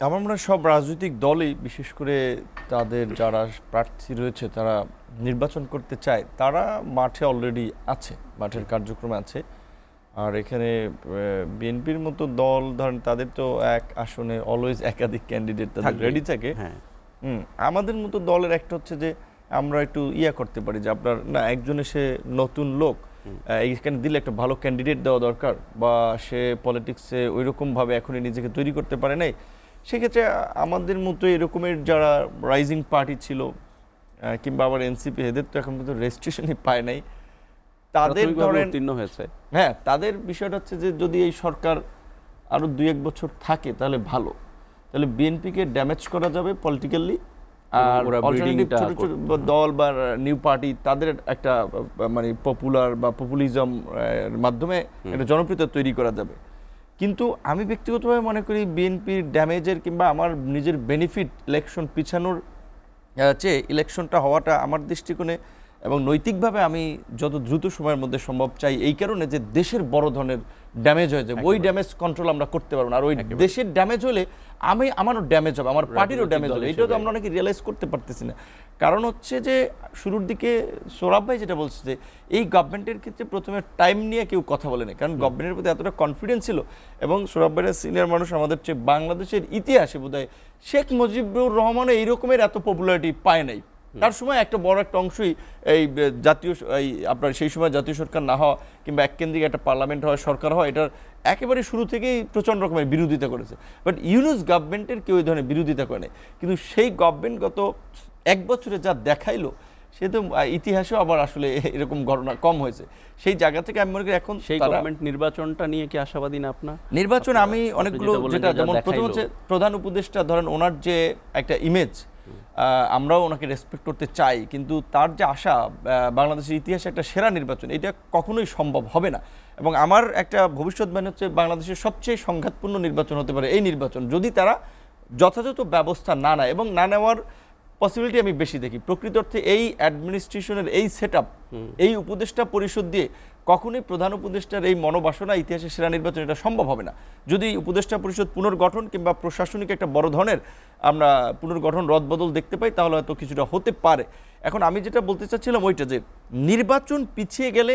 আমার মনে হয় সব রাজনৈতিক দলই বিশেষ করে তাদের যারা প্রার্থী রয়েছে তারা নির্বাচন করতে চায়, তারা মাঠে অলরেডি আছে, মাঠের কার্যক্রমে আছে। আর এখানে বিএনপির মতো দল ধরেন তাদের তো এক আসনে অলওয়েজ একাধিক ক্যান্ডিডেট তাদের রেডি থাকে। আমাদের মতো দলের একটা হচ্ছে যে আমরা একটু করতে পারি যে আপনার না একজন এসে নতুন লোক এইখানে দিলে একটা ভালো ক্যান্ডিডেট দেওয়া দরকার, বা সে পলিটিক্সে ওইরকমভাবে এখনই নিজেকে তৈরি করতে পারে নাই। সেক্ষেত্রে আমাদের মতো এরকমের যারা রাইজিং পার্টি ছিল কিংবা আবার এনসিপি, এদের তো এখন পর্যন্ত রেজিস্ট্রেশনই পায় নাই, তাদের ধরেন হয়েছে। হ্যাঁ, তাদের বিষয়টা হচ্ছে যে যদি এই সরকার আরো 2-1 বছর থাকে তাহলে ভালো, তাহলে বিএনপিকে ড্যামেজ করা যাবে পলিটিক্যালি। আর অল্টারনেটিভ ছোট ছোট দল বা নিউ পার্টি তাদের একটা মানে পপুলার বা পপুলিজম মাধ্যমে একটা জনপ্রিয়তা তৈরি করা যাবে। কিন্তু আমি ব্যক্তিগতভাবে মনে করি বিএনপির ড্যামেজের কিংবা আমার নিজের বেনিফিট ইলেকশন পিছানোর চেয়ে ইলেকশনটা হওয়াটা আমার দৃষ্টিকোণে এবং নৈতিকভাবে আমি যত দ্রুত সময়ের মধ্যে সম্ভব চাই, এই কারণে যে দেশের বড় ধরনের ড্যামেজ হয়ে যাবে, ওই ড্যামেজ কন্ট্রোল আমরা করতে পারবো না। আর ওই দেশের ড্যামেজ হলে আমারও ড্যামেজ হবে, আমার পার্টিরও ড্যামেজ হবে। এটা তো আমরা অনেকে রিয়েলাইজ করতে পারতেছি না। কারণ হচ্ছে যে শুরুর দিকে সোহরাব ভাই যেটা বলছে যে এই গভর্নমেন্টের ক্ষেত্রে প্রথমে টাইম নিয়ে কেউ কথা বলেনি, কারণ গভর্নমেন্টের প্রতি এতটা কনফিডেন্স ছিল। এবং সোহরাব ভাইয়ের সিনিয়র মানুষ, আমাদের চেয়ে বাংলাদেশের ইতিহাসে বোধহয় শেখ মুজিবুর রহমানও এইরকমের এত পপুলারিটি পায় নাই। তার সময় একটা বড় একটা অংশই এই জাতীয় আপনার সেই সময় জাতীয় সরকার না হওয়া কিংবা এককেন্দ্রিক একটা পার্লামেন্ট হওয়া, সরকার হওয়া, এটার একেবারে শুরু থেকেই প্রচণ্ড রকমের বিরোধিতা করেছে। বাট ইউনূস গভর্নমেন্টের কেউ এই ধরনের বিরোধিতা করে নাই। কিন্তু সেই গভর্নমেন্ট গত 1 বছরে যা দেখাইলো, সে তো ইতিহাসেও আবার আসলে এরকম ঘটনা কম হয়েছে। সেই জায়গা থেকে আমি মনে করি এখন সেই গভর্নমেন্ট নির্বাচনটা নিয়ে কি আশাবাদী না আপনার? নির্বাচন আমি অনেকগুলো, যেটা যেমন প্রথম হচ্ছে প্রধান উপদেষ্টা, ধরেন ওনার যে একটা ইমেজ, আমরাও ওনাকে রেসপেক্ট করতে চাই, কিন্তু তার যে আশা বাংলাদেশের ইতিহাসে একটা সেরা নির্বাচন, এটা কখনোই সম্ভব হবে না। এবং আমার একটা ভবিষ্যৎবাণী হচ্ছে বাংলাদেশের সবচেয়ে সংঘাতপূর্ণ নির্বাচন হতে পারে এই নির্বাচন, যদি তারা যথাযথ ব্যবস্থা না নেয়। এবং না নেওয়ার পসিবিলিটি আমি বেশি দেখি। প্রকৃত অর্থে এই অ্যাডমিনিস্ট্রেশনের এই সেটআপ, এই উপদেষ্টা পরিষদ দিয়ে কখনোই প্রধান উপদেষ্টার এই মনোবাসনা ইতিহাসের সেরা নির্বাচন এটা সম্ভব হবে না। যদি উপদেষ্টা পরিষদ পুনর্গঠন কিংবা প্রশাসনিক একটা বড় ধরনের আমরা পুনর্গঠন রদবদল দেখতে পাই, তাহলে হয়তো কিছুটা হতে পারে। এখন আমি যেটা বলতে চাচ্ছিলাম ওইটা, যে নির্বাচন পিছিয়ে গেলে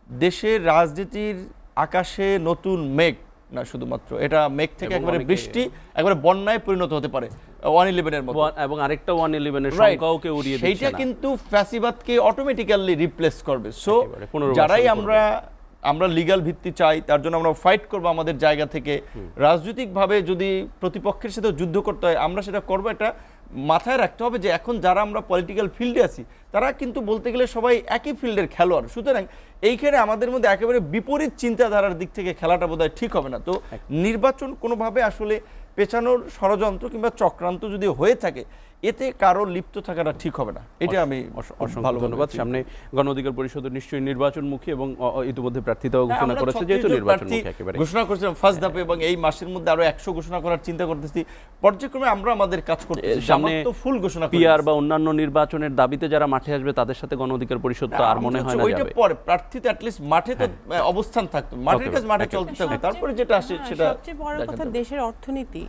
দেশের রাজনীতির আকাশে নতুন মেঘ না, শুধুমাত্র এটা মেঘ থেকে একবারে বৃষ্টি, একবারে বন্যায় পরিণত হতে পারে 111-এর মতো। এবং আরেকটা 111-এর সংখ্যাওকে উড়িয়ে দিচ্ছে, সেইটা কিন্তু ফ্যাসিবাদকে অটোমেটিক্যালি রিপ্লেস করবে। সো যারাই আমরা লিগ্যাল ভিত্তি চাই, তার জন্য আমরা ফাইট করব আমাদের জায়গা থেকে। রাজনৈতিকভাবে যদি প্রতিপক্ষের সাথে যুদ্ধ করতে হয়, আমরা সেটা করবো। এটা মাথায় রাখতে হবে যে এখন যারা আমরা পলিটিক্যাল ফিল্ডে আছি, তারা কিন্তু বলতে গেলে সবাই একই ফিল্ডের খেলোয়াড়। সুতরাং এইখানে আমাদের মধ্যে একেবারে বিপরীত চিন্তাধারার দিক থেকে খেলাটা বোধহয় ঠিক হবে না। তো নির্বাচন কোনোভাবে আসলে পেছানোর ষড়যন্ত্র কিংবা চক্রান্ত যদি হয়ে থাকে, এতে কারো লিপ্ত থাকাটা ঠিক হবে না। এটা আমি ভালো ধন্যবাদ। সামনে গণ অধিকার পরিষদের নিশ্চয়ই নির্বাচনমুখী এবং ইতিমধ্যে প্রার্থিতাও ঘোষণা করেছে, যেহেতু নির্বাচনমুখী একেবারে ঘোষণা করেছিলাম ফার্স্ট ধাপে, এবং এই মাসের মধ্যে আরো 100 ঘোষণা করার চিন্তা করতেছি। পর্যায়ক্রমে আমরা আমাদের কাজ করতেছি। সামনে তো ফুল ঘোষণা পিআর বা অন্যান্য নির্বাচনের দাবিতে যারা মাঠে আসবে তাদের সাথে গণ অধিকার পরিষদ তো আর মনে হয় না যাবে। পরে প্রার্থী তো অ্যাটলিস্ট মাঠে তো অবস্থান থাকতো, মাঠের কাজ মাঠে চলতে থাকবে। তারপরে যেটা আসে সেটা সবচেয়ে বড় কথা দেশের অর্থনীতি।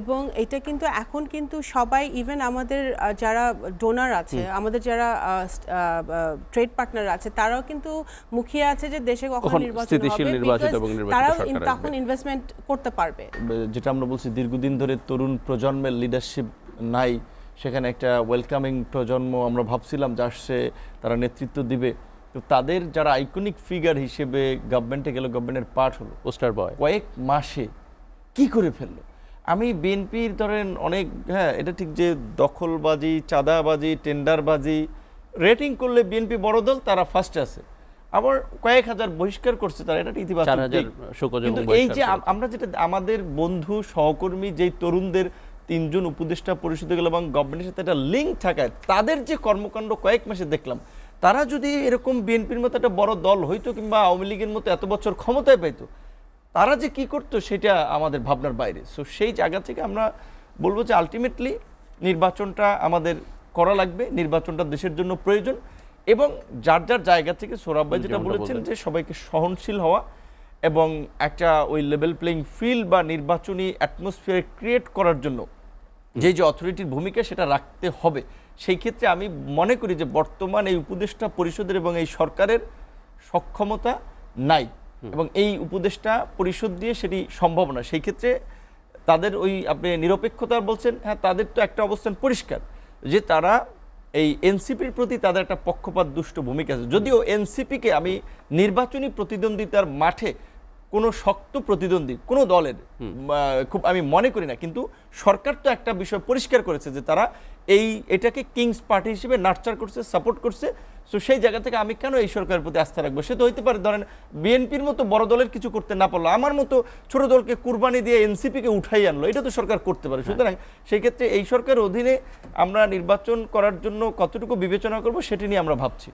এবং এটা কিন্তু এখন কিন্তু সবাই, ইভেন আমাদের যারা ডোনার আছে, আমাদের যারা ট্রেড পার্টনার আছে, তারাও কিন্তু মুখিয়ে আছে যে দেশে কখন নির্বাচন হবে, তারাও তখন ইনভেস্টমেন্ট করতে পারবে। যেটা আমরা বলছি দীর্ঘদিন ধরে তরুণ প্রজন্মের লিডারশিপ নাই, সেখানে একটা ওয়েলকামিং প্রজন্ম আমরা ভাবছিলাম যে আসছে, তারা নেতৃত্ব দিবে। তো তাদের যারা আইকনিক ফিগার হিসেবে গভর্নমেন্টে গেল, গভর্নমেন্টের পার্ট হলো, পোস্টার বয় কয়েক মাসে কি করে ফেললো। আমি বিএনপির ধরেন অনেক, হ্যাঁ এটা ঠিক যে দখলবাজি, চাঁদাবাজি, টেন্ডারবাজি, রেটিং করলে বিএনপি বড় দল, তারা ফার্স্ট আছে। আবার কয়েক হাজার বহিষ্কার করছে তারা, এটা ইতিবাচক। কিন্তু এই যে আমরা যেটা আমাদের বন্ধু সহকর্মী যেই তরুণদের 3 জন উপদেষ্টা পরিষদে গেল এবং গভর্নমেন্টের সাথে একটা লিঙ্ক থাকায় তাদের যে কর্মকাণ্ড কয়েক মাসে দেখলাম, তারা যদি এরকম বিএনপির মতো একটা বড় দল হইতো কিংবা আওয়ামী লীগের মতো এত বছর ক্ষমতায় পাইতো, তারা যে কি করতো সেটা আমাদের ভাবনার বাইরে। সো সেই জায়গা থেকে আমরা বলবো যে আলটিমেটলি নির্বাচনটা আমাদের করা লাগবে, নির্বাচনটা দেশের জন্য প্রয়োজন। এবং যার যার জায়গা থেকে সোহরাব ভাই যেটা বলেছেন যে সবাইকে সহনশীল হওয়া এবং একটা ওই লেভেল প্লেইং ফিল্ড বা নির্বাচনী অ্যাটমসফিয়ার ক্রিয়েট করার জন্য যে অথরিটির ভূমিকা সেটা রাখতে হবে। সেই ক্ষেত্রে আমি মনে করি যে বর্তমান এই উপদেষ্টা পরিষদের এবং এই সরকারের সক্ষমতা নাই, এবং এই উপদেষ্টা পরিষদ দিয়ে সেটি সম্ভব না। সেই ক্ষেত্রে তাদের ওই আপনি নিরপেক্ষতা বলছেন, হ্যাঁ তাদের তো একটা অবস্থান পরিষ্কার যে তারা এই এনসিপির প্রতি তাদের একটা পক্ষপাত দুষ্ট ভূমিকা আছে। যদিও এনসিপিকে আমি নির্বাচনী প্রতিদ্বন্দ্বিতার মাঠে কোনো শক্ত প্রতিদ্বন্দ্বী কোনো দলের খুব আমি মনে করি না, কিন্তু সরকার তো একটা বিষয় পরিষ্কার করেছে যে তারা এটাকে কিংস পার্টি হিসেবে নার্চার করছে, সাপোর্ট করছে। সো সেই জায়গা থেকে আমি কেন এই সরকারের প্রতি আস্থা রাখবো? সে তো হইতে পারে ধরেন বিএনপির মতো বড় দলের কিছু করতে না পারলো, আমার মতো ছোট দলকে কুরবানি দিয়ে এনসিপিকে উঠাই আনলো, এটা তো সরকার করতে পারে। সুতরাং সেই ক্ষেত্রে এই সরকারের অধীনে আমরা নির্বাচন করার জন্য কতটুকু বিবেচনা করব সেটি নিয়ে আমরা ভাবছি।